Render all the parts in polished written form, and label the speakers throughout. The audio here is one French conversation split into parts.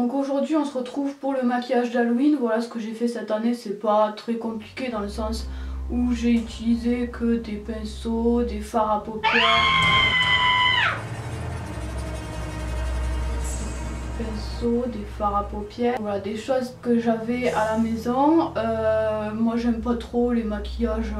Speaker 1: Donc aujourd'hui on se retrouve pour le maquillage d'Halloween. Voilà ce que j'ai fait cette année, c'est pas très compliqué dans le sens où j'ai utilisé que des pinceaux, des fards à paupières, des fards à paupières, voilà, des choses que j'avais à la maison. Moi j'aime pas trop les maquillages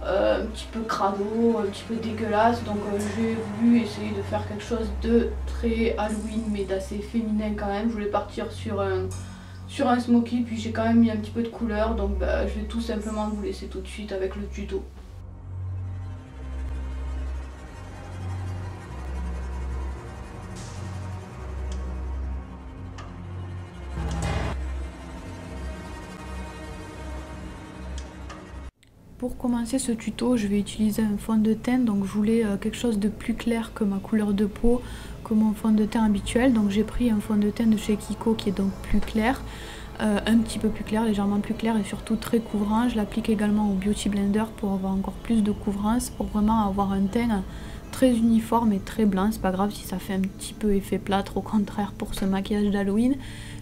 Speaker 1: un petit peu crado, un petit peu dégueulasse, donc j'ai voulu essayer de faire quelque chose de très Halloween mais d'assez féminin quand même. Je voulais partir sur un smoky, puis j'ai quand même mis un petit peu de couleur, donc je vais tout simplement vous laisser tout de suite avec le tuto. Pour commencer ce tuto, je vais utiliser un fond de teint, donc je voulais quelque chose de plus clair que ma couleur de peau, que mon fond de teint habituel. Donc j'ai pris un fond de teint de chez Kiko qui est donc plus clair, un petit peu plus clair, légèrement plus clair et surtout très couvrant. Je l'applique également au Beauty Blender pour avoir encore plus de couvrance, pour vraiment avoir un teint très uniforme et très blanc. C'est pas grave si ça fait un petit peu effet plâtre, au contraire pour ce maquillage d'Halloween.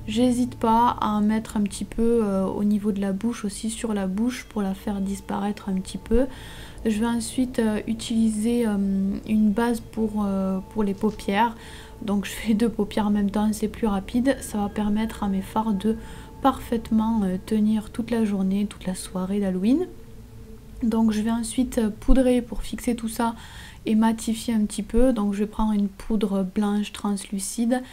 Speaker 1: J'hésite pas à en mettre un petit peu au niveau de la bouche, aussi sur la bouche, pour la faire disparaître un petit peu. Je vais ensuite utiliser une base pour les paupières. Donc je fais 2 paupières en même temps, c'est plus rapide. Ça va permettre à mes fards de parfaitement tenir toute la journée, toute la soirée d'Halloween. Donc je vais ensuite poudrer pour fixer tout ça et matifier un petit peu. Donc je vais prendre une poudre blanche translucide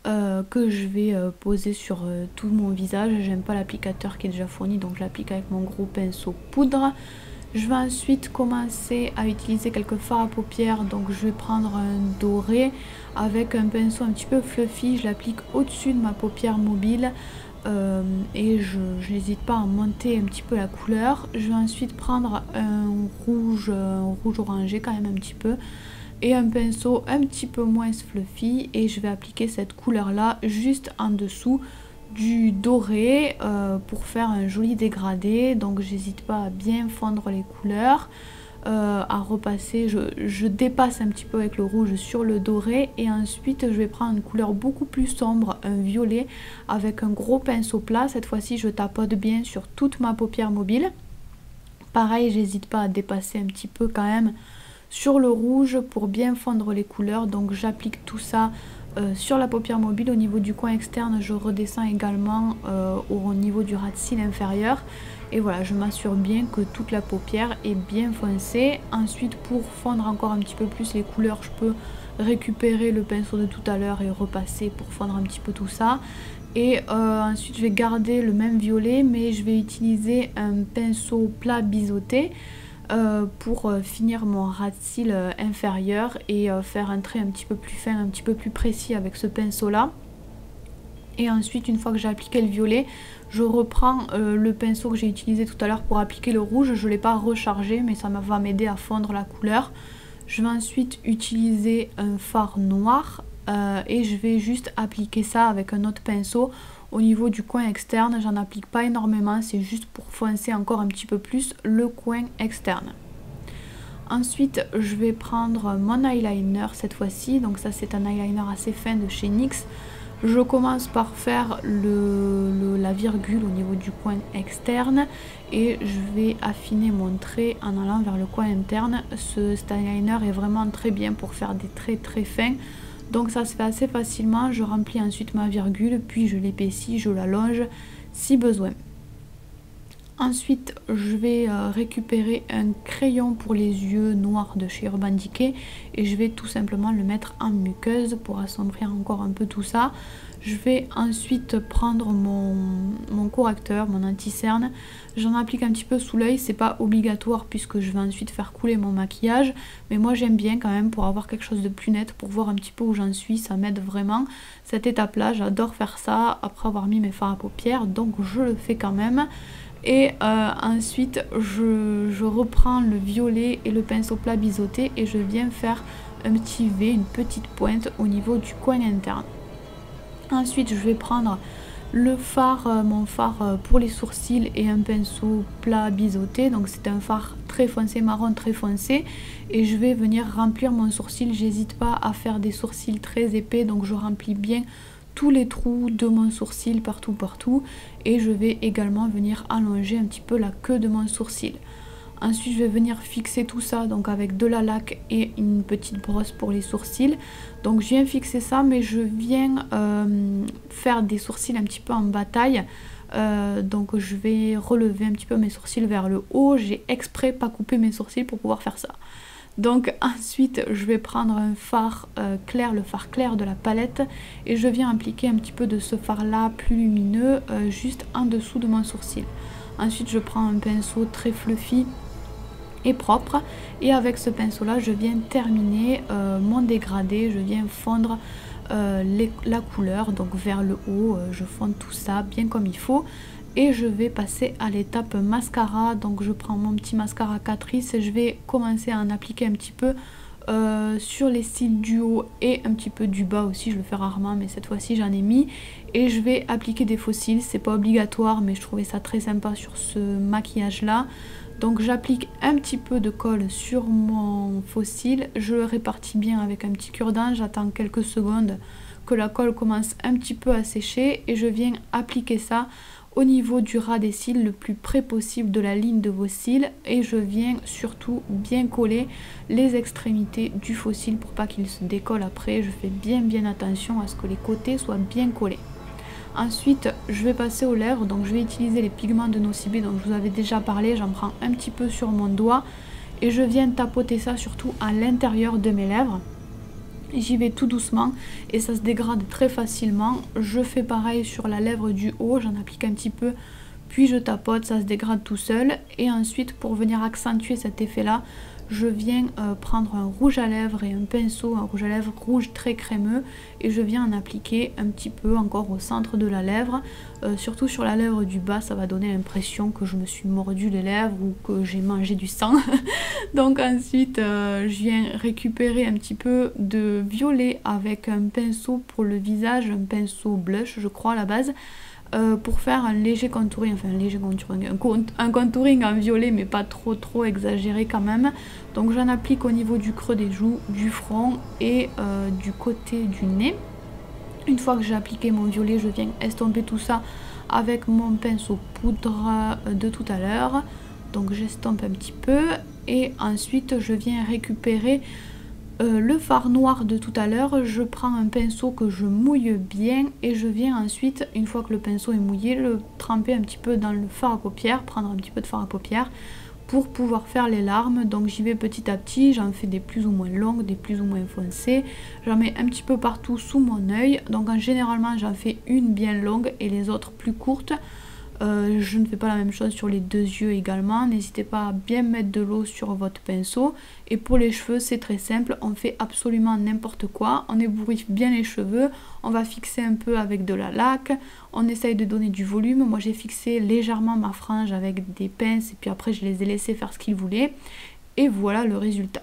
Speaker 1: que je vais poser sur tout mon visage. J'aime pas l'applicateur qui est déjà fourni, donc je l'applique avec mon gros pinceau poudre. Je vais ensuite commencer à utiliser quelques fards à paupières. Donc je vais prendre un doré avec un pinceau un petit peu fluffy. Je l'applique au-dessus de ma paupière mobile et je n'hésite pas à monter un petit peu la couleur. Je vais ensuite prendre un rouge orangé quand même un petit peu, et un pinceau un petit peu moins fluffy, et je vais appliquer cette couleur là juste en dessous du doré pour faire un joli dégradé. Donc j'hésite pas à bien fondre les couleurs, à repasser, je dépasse un petit peu avec le rouge sur le doré, et ensuite je vais prendre une couleur beaucoup plus sombre, un violet, avec un gros pinceau plat. Cette fois-ci je tapote bien sur toute ma paupière mobile. Pareil, j'hésite pas à dépasser un petit peu quand même sur le rouge pour bien fondre les couleurs. Donc j'applique tout ça sur la paupière mobile. Au niveau du coin externe, je redescends également au niveau du ras de cils inférieur. Et voilà, je m'assure bien que toute la paupière est bien foncée. Ensuite, pour fondre encore un petit peu plus les couleurs, je peux récupérer le pinceau de tout à l'heure et repasser pour fondre un petit peu tout ça. Et ensuite, je vais garder le même violet, mais je vais utiliser un pinceau plat biseauté pour finir mon ras de cils inférieur et faire un trait un petit peu plus fin, un petit peu plus précis avec ce pinceau là. Et ensuite, une fois que j'ai appliqué le violet, je reprends le pinceau que j'ai utilisé tout à l'heure pour appliquer le rouge. Je ne l'ai pas rechargé, mais ça va m'aider à fondre la couleur. Je vais ensuite utiliser un fard noir et je vais juste appliquer ça avec un autre pinceau au niveau du coin externe. J'en applique pas énormément, c'est juste pour foncer encore un petit peu plus le coin externe. Ensuite, je vais prendre mon eyeliner cette fois-ci. Donc ça, c'est un eyeliner assez fin de chez NYX. Je commence par faire la virgule au niveau du coin externe et je vais affiner mon trait en allant vers le coin interne. Cet eyeliner est vraiment très bien pour faire des traits très fins. Donc ça se fait assez facilement. Je remplis ensuite ma virgule, puis je l'épaissis, je l'allonge si besoin. Ensuite, je vais récupérer un crayon pour les yeux noirs de chez Urban Decay et je vais tout simplement le mettre en muqueuse pour assombrir encore un peu tout ça. Je vais ensuite prendre mon correcteur, mon anti-cerne. J'en applique un petit peu sous l'œil, c'est pas obligatoire puisque je vais ensuite faire couler mon maquillage. Mais moi j'aime bien quand même pour avoir quelque chose de plus net, pour voir un petit peu où j'en suis. Ça m'aide vraiment cette étape là, j'adore faire ça après avoir mis mes fards à paupières, donc je le fais quand même. Et ensuite je reprends le violet et le pinceau plat biseauté et je viens faire un petit V, une petite pointe au niveau du coin interne. Ensuite je vais prendre le fard, mon fard pour les sourcils et un pinceau plat biseauté. Donc c'est un fard très foncé, marron très foncé, et je vais venir remplir mon sourcil. J'hésite pas à faire des sourcils très épais, donc je remplis bien tous les trous de mon sourcil partout et je vais également venir allonger un petit peu la queue de mon sourcil. Ensuite je vais venir fixer tout ça donc avec de la laque et une petite brosse pour les sourcils. Donc je viens fixer ça, mais je viens faire des sourcils un petit peu en bataille. Donc je vais relever un petit peu mes sourcils vers le haut. J'ai exprès pas coupé mes sourcils pour pouvoir faire ça. Donc ensuite je vais prendre un fard clair, le fard clair de la palette, et je viens appliquer un petit peu de ce fard là plus lumineux juste en dessous de mon sourcil. Ensuite je prends un pinceau très fluffy et propre, et avec ce pinceau là je viens terminer mon dégradé, je viens fondre la couleur donc vers le haut, je fonde tout ça bien comme il faut. Et je vais passer à l'étape mascara. Donc je prends mon petit mascara Catrice et je vais commencer à en appliquer un petit peu sur les cils du haut et un petit peu du bas aussi. Je le fais rarement, mais cette fois-ci j'en ai mis. Et je vais appliquer des faux cils, c'est pas obligatoire, mais je trouvais ça très sympa sur ce maquillage là. Donc j'applique un petit peu de colle sur mon faux cil, je le répartis bien avec un petit cure-dent, j'attends quelques secondes que la colle commence un petit peu à sécher et je viens appliquer ça au niveau du ras des cils, le plus près possible de la ligne de vos cils, et je viens surtout bien coller les extrémités du faux cil pour pas qu'il se décolle après. Je fais bien attention à ce que les côtés soient bien collés. Ensuite je vais passer aux lèvres, donc je vais utiliser les pigments de Nocibé dont je vous avais déjà parlé. J'en prends un petit peu sur mon doigt et je viens tapoter ça surtout à l'intérieur de mes lèvres. J'y vais tout doucement et ça se dégrade très facilement. Je fais pareil sur la lèvre du haut, j'en applique un petit peu, puis je tapote, ça se dégrade tout seul. Et ensuite pour venir accentuer cet effet là, je viens prendre un rouge à lèvres et un pinceau, un rouge à lèvres rouge très crémeux, et je viens en appliquer un petit peu encore au centre de la lèvre, surtout sur la lèvre du bas. Ça va donner l'impression que je me suis mordu les lèvres ou que j'ai mangé du sang. Donc ensuite je viens récupérer un petit peu de violet avec un pinceau pour le visage, un pinceau blush je crois à la base, pour faire un léger contouring, enfin un léger contouring, un contouring en violet mais pas trop exagéré quand même. Donc j'en applique au niveau du creux des joues, du front et du côté du nez. Une fois que j'ai appliqué mon violet, je viens estomper tout ça avec mon pinceau poudre de tout à l'heure. Donc j'estompe un petit peu et ensuite je viens récupérer le fard noir de tout à l'heure. Je prends un pinceau que je mouille bien et je viens ensuite, une fois que le pinceau est mouillé, le tremper un petit peu dans le fard à paupières, prendre un petit peu de fard à paupières pour pouvoir faire les larmes. Donc j'y vais petit à petit, j'en fais des plus ou moins longues, des plus ou moins foncées, j'en mets un petit peu partout sous mon œil. Donc généralement j'en fais une bien longue et les autres plus courtes. Je ne fais pas la même chose sur les deux yeux également. N'hésitez pas à bien mettre de l'eau sur votre pinceau. Et pour les cheveux c'est très simple, on fait absolument n'importe quoi. On ébouriffe bien les cheveux, on va fixer un peu avec de la laque, on essaye de donner du volume. Moi j'ai fixé légèrement ma frange avec des pinces et puis après je les ai laissés faire ce qu'ils voulaient. Et voilà le résultat.